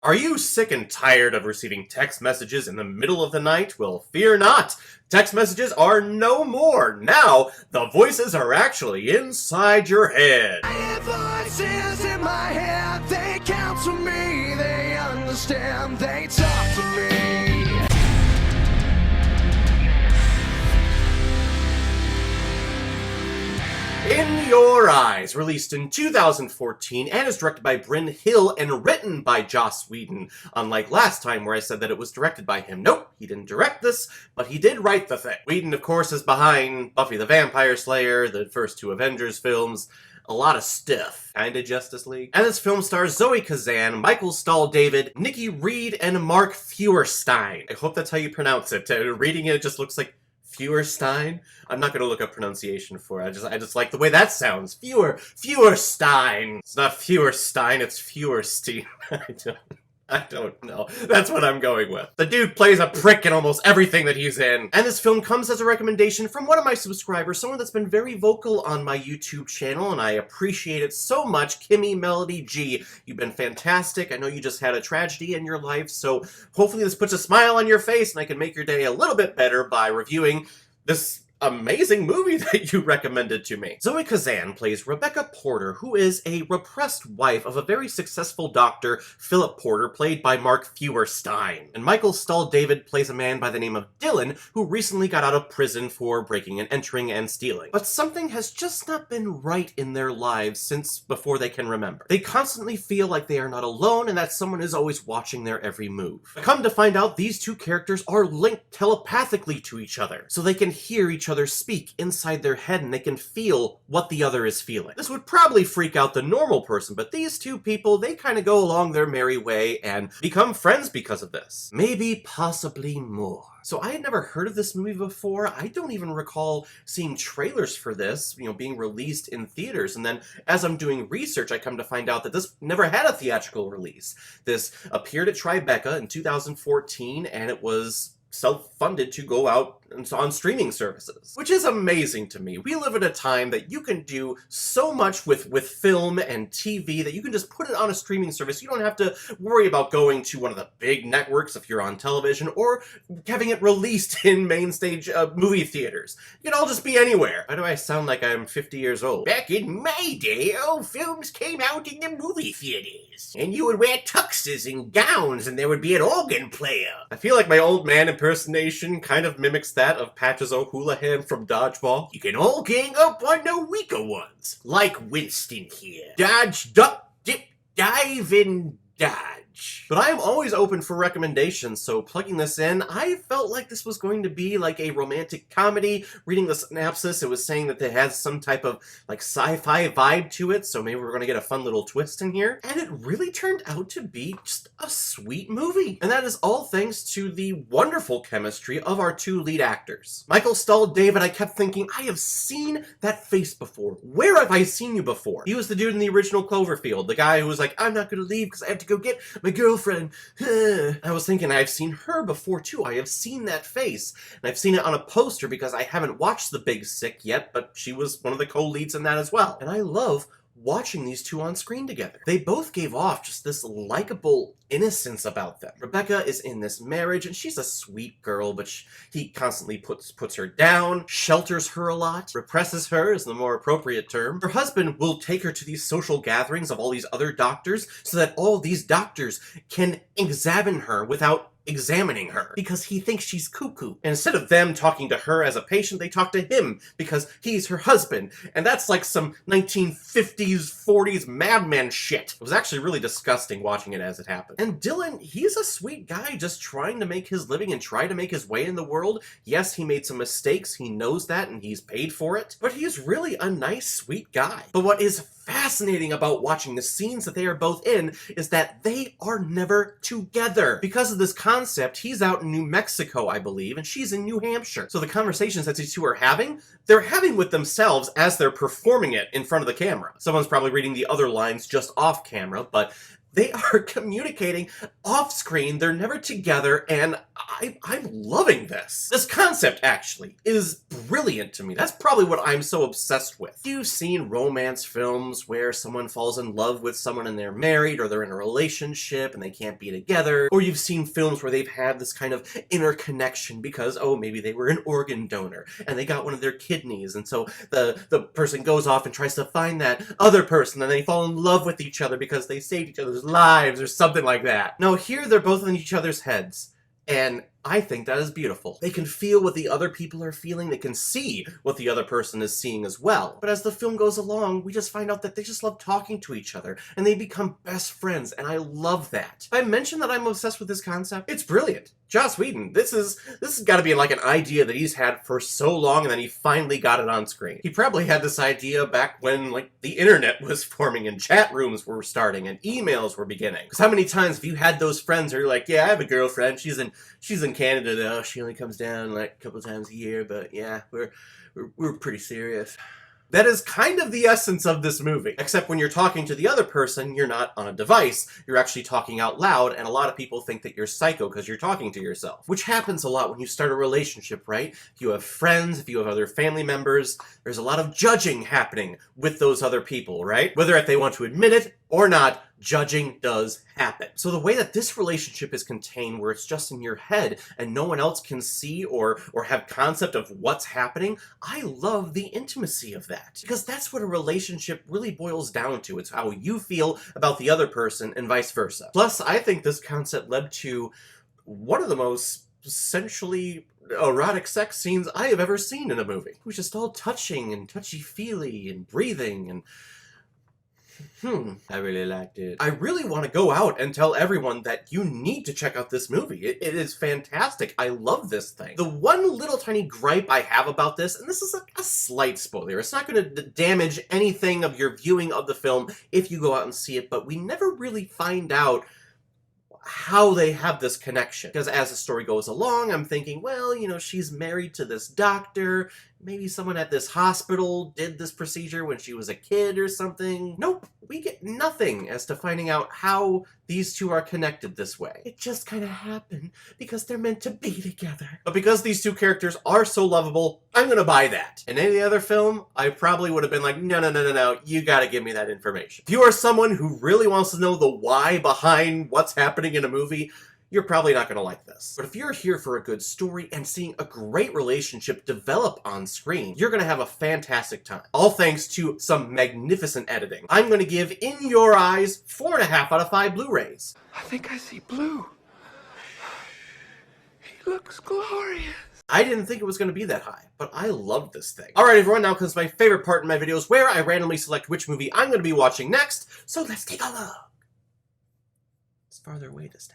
Are you sick and tired of receiving text messages in the middle of the night? Well, fear not. Text messages are no more. Now, the voices are actually inside your head. I hear voices in my head, they counsel me, they understand, they talk to me. In Your Eyes, released in 2014 and is directed by Bryn Hill and written by Joss Whedon. Unlike last time where I said that it was directed by him. Nope, he didn't direct this, but he did write the thing. Whedon, of course, is behind Buffy the Vampire Slayer, the first two Avengers films, a lot of stuff. Kinda Justice League. And this film stars Zoe Kazan, Michael Stahl-David, Nikki Reed, and Mark Feuerstein. I hope that's how you pronounce it. Reading it just looks like Feuerstein? I'm not gonna look up pronunciation for it. I just like the way that sounds. Feuerstein. It's not Feuerstein, it's Feuerstein. I don't know. That's what I'm going with. The dude plays a prick in almost everything that he's in. And this film comes as a recommendation from one of my subscribers, someone that's been very vocal on my YouTube channel, and I appreciate it so much, Kimmy Melody G. You've been fantastic. I know you just had a tragedy in your life, so hopefully this puts a smile on your face and I can make your day a little bit better by reviewing this amazing movie that you recommended to me. Zoe Kazan plays Rebecca Porter, who is a repressed wife of a very successful doctor, Philip Porter, played by Mark Feuerstein. And Michael Stahl-David plays a man by the name of Dylan, who recently got out of prison for breaking and entering and stealing. But something has just not been right in their lives since before they can remember. They constantly feel like they are not alone and that someone is always watching their every move. But come to find out, these two characters are linked telepathically to each other, so they can hear each other speak inside their head and they can feel what the other is feeling. This would probably freak out the normal person, but these two people, they kind of go along their merry way and become friends because of this. Maybe possibly more. So I had never heard of this movie before. I don't even recall seeing trailers for this, being released in theaters. And then as I'm doing research, I come to find out that this never had a theatrical release. This appeared at Tribeca in 2014, and it was self-funded to go out on streaming services, which is amazing to me. We live at a time that you can do so much with film and TV that you can just put it on a streaming service. You don't have to worry about going to one of the big networks if you're on television or having it released in main stage movie theaters. It can all just be anywhere. Why do I sound like I'm 50 years old? Back in my day, films came out in the movie theaters, and you would wear tuxes and gowns, and there would be an organ player. I feel like my old man impersonation kind of mimics that of Patches O'Houlihan from Dodgeball. You can all gang up on the weaker ones, like Winston here. Dodge, duck, dip, dive, and dodge. But I am always open for recommendations, so plugging this in, I felt like this was going to be like a romantic comedy. Reading the synopsis, it was saying that it has some type of like sci-fi vibe to it, so maybe we're going to get a fun little twist in here. And it really turned out to be just a sweet movie. And that is all thanks to the wonderful chemistry of our two lead actors. Michael Stahl-David, I kept thinking, I have seen that face before. Where have I seen you before? He was the dude in the original Cloverfield, the guy who was like, I'm not going to leave because I have to go get my girlfriend. I was thinking I've seen her before too. I have seen that face. And I've seen it on a poster because I haven't watched The Big Sick yet, but she was one of the co-leads in that as well. And I love watching these two on screen together. They both gave off just this likable innocence about them. Rebecca is in this marriage, and she's a sweet girl, but he constantly puts her down, shelters her a lot, represses her is the more appropriate term. Her husband will take her to these social gatherings of all these other doctors so that all these doctors can examine her without examining her because he thinks she's cuckoo. And instead of them talking to her as a patient, they talk to him because he's her husband. And that's like some 1950s, 40s madman shit. It was actually really disgusting watching it as it happened. And Dylan, he's a sweet guy just trying to make his living and try to make his way in the world. Yes, he made some mistakes. He knows that and he's paid for it. But he's really a nice, sweet guy. But what is fascinating about watching the scenes that they are both in is that they are never together. Because of this concept, he's out in New Mexico, I believe, and she's in New Hampshire. So the conversations that these two are having, they're having with themselves as they're performing it in front of the camera. Someone's probably reading the other lines just off camera, but They are communicating off screen, they're never together, and I'm loving this. This concept, actually, is brilliant to me. That's probably what I'm so obsessed with. You've seen romance films where someone falls in love with someone and they're married, or they're in a relationship and they can't be together, or you've seen films where they've had this kind of interconnection because, oh, maybe they were an organ donor and they got one of their kidneys, and so the person goes off and tries to find that other person, and they fall in love with each other because they saved each other's lives or something like that. No, here they're both in each other's heads. And I think that is beautiful. They can feel what the other people are feeling, they can see what the other person is seeing as well. But as the film goes along, we just find out that they just love talking to each other, and they become best friends, and I love that. I mentioned that I'm obsessed with this concept. It's brilliant. Joss Whedon, this has got to be like an idea that he's had for so long, and then he finally got it on screen. He probably had this idea back when, like, the internet was forming, and chat rooms were starting, and emails were beginning. Because how many times have you had those friends who are like, yeah, I have a girlfriend, she's in Canada though, she only comes down like a couple times a year, but yeah, we're pretty serious. That is kind of the essence of this movie. Except when you're talking to the other person, you're not on a device. You're actually talking out loud, and a lot of people think that you're psycho because you're talking to yourself. Which happens a lot when you start a relationship, right? If you have friends, if you have other family members, there's a lot of judging happening with those other people, right? Whether if they want to admit it or not, judging does happen. So the way that this relationship is contained, where it's just in your head and no one else can see or have concept of what's happening, I love the intimacy of that. Because that's what a relationship really boils down to. It's how you feel about the other person and vice versa. Plus, I think this concept led to one of the most sensually erotic sex scenes I have ever seen in a movie. It was just all touching and touchy-feely and breathing and I really liked it. I really want to go out and tell everyone that you need to check out this movie. It is fantastic. I love this thing. The one little tiny gripe I have about this, and this is a slight spoiler, it's not going to damage anything of your viewing of the film if you go out and see it, but we never really find out how they have this connection. Because as the story goes along, I'm thinking, well, you know, she's married to this doctor. Maybe someone at this hospital did this procedure when she was a kid or something. Nope, we get nothing as to finding out how these two are connected this way. It just kind of happened because they're meant to be together. But because these two characters are so lovable, I'm gonna buy that. In any other film, I probably would have been like, no, you gotta give me that information. If you are someone who really wants to know the why behind what's happening in a movie, you're probably not going to like this. But if you're here for a good story and seeing a great relationship develop on screen, you're going to have a fantastic time. All thanks to some magnificent editing. I'm going to give In Your Eyes 4.5 out of 5 Blu-rays. I think I see blue. He looks glorious. I didn't think it was going to be that high, but I love this thing. Alright everyone, now comes my favorite part in my videos where I randomly select which movie I'm going to be watching next, so let's take a look. It's farther away this time.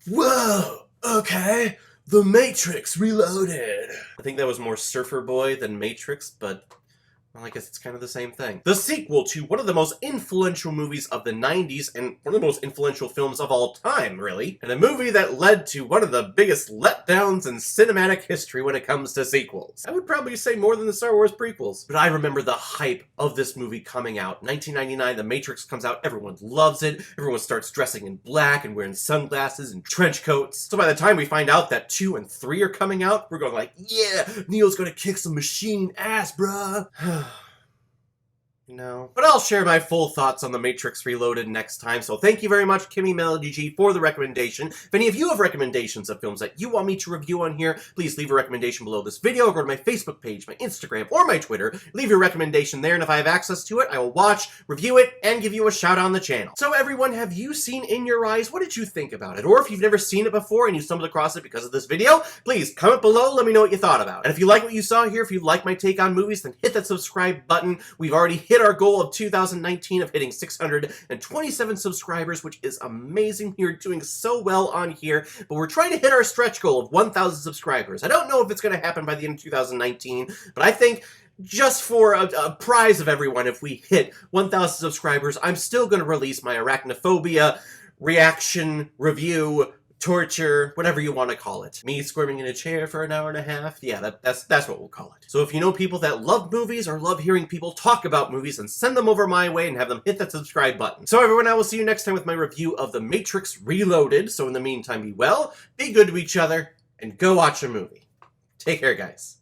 Whoa! Okay, The Matrix Reloaded. I think that was more Surfer Boy than Matrix, but well, I guess it's kind of the same thing. The sequel to one of the most influential movies of the 90s and one of the most influential films of all time, really. And a movie that led to one of the biggest letdowns in cinematic history when it comes to sequels. I would probably say more than the Star Wars prequels. But I remember the hype of this movie coming out. 1999, The Matrix comes out, everyone loves it. Everyone starts dressing in black and wearing sunglasses and trench coats. So by the time we find out that 2 and 3 are coming out, we're going like, yeah, Neo's gonna kick some machine ass, bruh. No. But I'll share my full thoughts on The Matrix Reloaded next time, so thank you very much, Kimmy Melody G, for the recommendation. If any of you have recommendations of films that you want me to review on here, please leave a recommendation below this video, or go to my Facebook page, my Instagram, or my Twitter. Leave your recommendation there, and if I have access to it, I will watch, review it, and give you a shout out on the channel. So everyone, have you seen In Your Eyes? What did you think about it? Or if you've never seen it before and you stumbled across it because of this video, please comment below, let me know what you thought about it. And if you like what you saw here, if you like my take on movies, then hit that subscribe button. We've already hit our goal of 2019 of hitting 627 subscribers, which is amazing. We're doing so well on here, but we're trying to hit our stretch goal of 1,000 subscribers. I don't know if it's going to happen by the end of 2019, but I think just for a prize of everyone, if we hit 1,000 subscribers, I'm still going to release my Arachnophobia reaction review torture, whatever you want to call it. Me squirming in a chair for an hour and a half, yeah, that's what we'll call it. So if you know people that love movies or love hearing people talk about movies, then send them over my way and have them hit that subscribe button. So everyone, I will see you next time with my review of The Matrix Reloaded. So in the meantime, be well, be good to each other, and go watch a movie. Take care, guys.